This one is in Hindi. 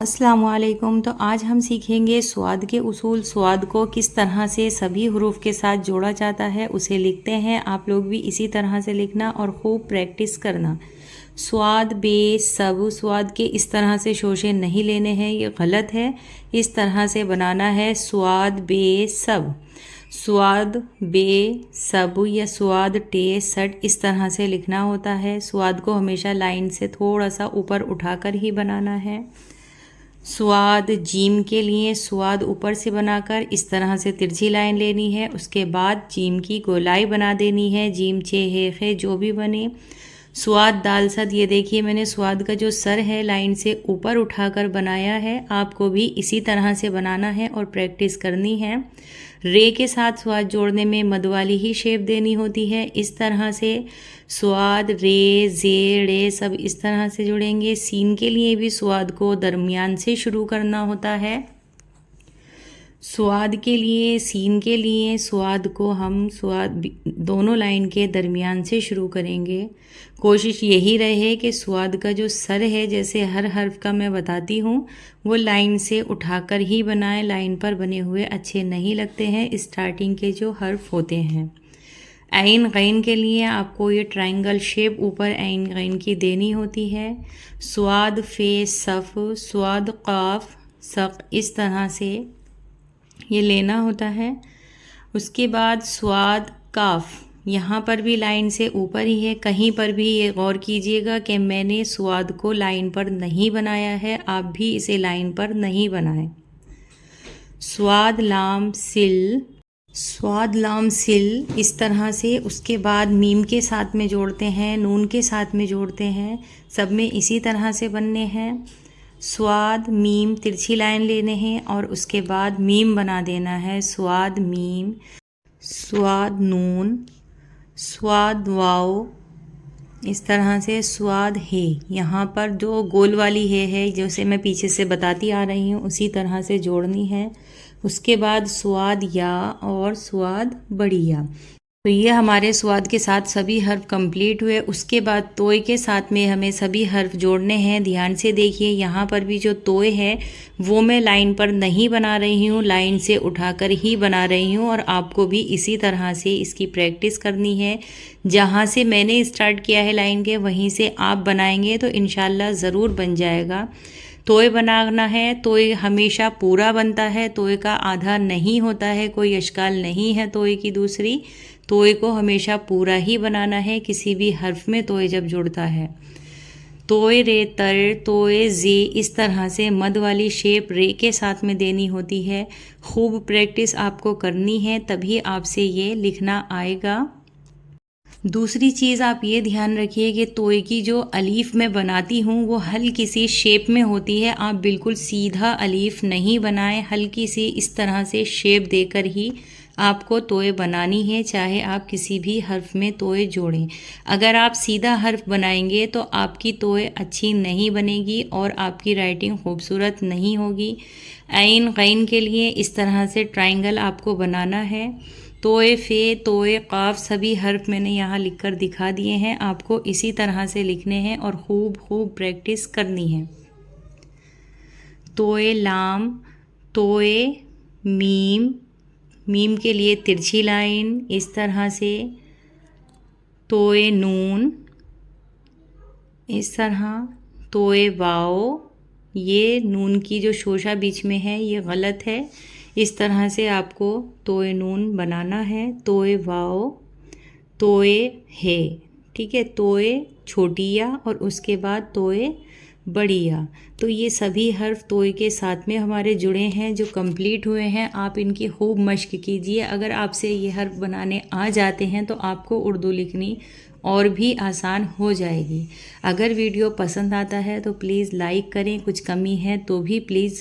अस्सलाम वालेकुम। तो आज हम सीखेंगे स्वाद के उसूल। स्वाद को किस तरह से सभी हरूफ के साथ जोड़ा जाता है उसे लिखते हैं। आप लोग भी इसी तरह से लिखना और खूब प्रैक्टिस करना। स्वाद बे सब, स्वाद के इस तरह से शोशे नहीं लेने हैं, ये गलत है। इस तरह से बनाना है स्वाद बे सब, स्वाद बे सब या स्वाद टे सट, इस तरह से लिखना होता है। स्वाद को हमेशा लाइन से थोड़ा सा ऊपर उठाकर ही बनाना है। स्वाद जीम के लिए स्वाद ऊपर से बनाकर इस तरह से तिरछी लाइन लेनी है। उसके बाद जीम की गोलाई बना देनी है, जीम छे हे खे जो भी बने। स्वाद दाल सद, ये देखिए मैंने स्वाद का जो सर है लाइन से ऊपर उठाकर बनाया है। आपको भी इसी तरह से बनाना है और प्रैक्टिस करनी है। रे के साथ स्वाद जोड़ने में मद वाली ही शेप देनी होती है। इस तरह से स्वाद रे जे रे सब इस तरह से जुड़ेंगे। सीन के लिए भी स्वाद को दरमियान से शुरू करना होता है। स्वाद के लिए सीन के लिए स्वाद को हम स्वाद दोनों लाइन के दरमियान से शुरू करेंगे। कोशिश यही रहे कि स्वाद का जो सर है, जैसे हर हर्फ का मैं बताती हूँ, वो लाइन से उठाकर ही बनाएं। लाइन पर बने हुए अच्छे नहीं लगते हैं स्टार्टिंग के जो हर्फ होते हैं। ऐन गैन के लिए आपको ये ट्रायंगल शेप ऊपर ऐन गैन की देनी होती है। स्वाद फे सफ, स्वाद काफ सक, इस तरह से ये लेना होता है। उसके बाद स्वाद काफ, यहाँ पर भी लाइन से ऊपर ही है। कहीं पर भी ये गौर कीजिएगा कि मैंने स्वाद को लाइन पर नहीं बनाया है, आप भी इसे लाइन पर नहीं बनाएं। स्वाद लाम सिल, स्वाद लाम सिल, इस तरह से। उसके बाद मीम के साथ में जोड़ते हैं, नून के साथ में जोड़ते हैं, सब में इसी तरह से बनने हैं। स्वाद मीम तिरछी लाइन लेने हैं और उसके बाद मीम बना देना है। स्वाद मीम, स्वाद नून, स्वाद वाओ, इस तरह से। स्वाद हे, यहाँ पर जो गोल वाली है जैसे मैं पीछे से बताती आ रही हूँ उसी तरह से जोड़नी है। उसके बाद स्वाद या और स्वाद बड़ी या। तो ये हमारे स्वाद के साथ सभी हर्फ कंप्लीट हुए। उसके बाद तोय के साथ में हमें सभी हर्फ जोड़ने हैं। ध्यान से देखिए, यहाँ पर भी जो तोय है वो मैं लाइन पर नहीं बना रही हूँ, लाइन से उठाकर ही बना रही हूँ। और आपको भी इसी तरह से इसकी प्रैक्टिस करनी है। जहाँ से मैंने स्टार्ट किया है लाइन के, वहीं से आप बनाएंगे तो इंशाल्लाह ज़रूर बन जाएगा। तोय बनाना है, तोय हमेशा पूरा बनता है, तोय का आधा नहीं होता है, कोई अशकाल नहीं है तोय की दूसरी। तोय को हमेशा पूरा ही बनाना है किसी भी हर्फ में तोय जब जुड़ता है। तोय रे तर, तोय जे, इस तरह से मद वाली शेप रे के साथ में देनी होती है। खूब प्रैक्टिस आपको करनी है, तभी आपसे ये लिखना आएगा। दूसरी चीज़ आप ये ध्यान रखिए कि तोय की जो अलीफ मैं बनाती हूँ वो हल्की सी शेप में होती है। आप बिल्कुल सीधा अलीफ नहीं बनाएं, हल्की सी इस तरह से शेप देकर ही आपको तोय बनानी है, चाहे आप किसी भी हर्फ में तोय जोड़ें। अगर आप सीधा हर्फ बनाएंगे तो आपकी तोय अच्छी नहीं बनेगी और आपकी राइटिंग खूबसूरत नहीं होगी। ऐन गैन के लिए इस तरह से ट्रायंगल आपको बनाना है। तोय फे तोय काफ सभी हर्फ मैंने यहाँ लिखकर दिखा दिए हैं। आपको इसी तरह से लिखने हैं और खूब प्रैक्टिस करनी है। तोय लाम, तोय मीम, मीम के लिए तिरछी लाइन इस तरह से। तोय नून, इस तरह। तोय वाओ, ये नून की जो शोशा बीच में है ये गलत है, इस तरह से आपको तोय नून बनाना है। तोय वाओ, तोय है, ठीक है। तोय छोटी या और उसके बाद तोय बड़ी या। तो ये सभी हर्फ तोय के साथ में हमारे जुड़े हैं, जो कंप्लीट हुए हैं। आप इनकी खूब मश्क कीजिए। अगर आपसे ये हर्फ बनाने आ जाते हैं तो आपको उर्दू लिखनी और भी आसान हो जाएगी। अगर वीडियो पसंद आता है तो प्लीज़ लाइक करें, कुछ कमी है तो भी प्लीज़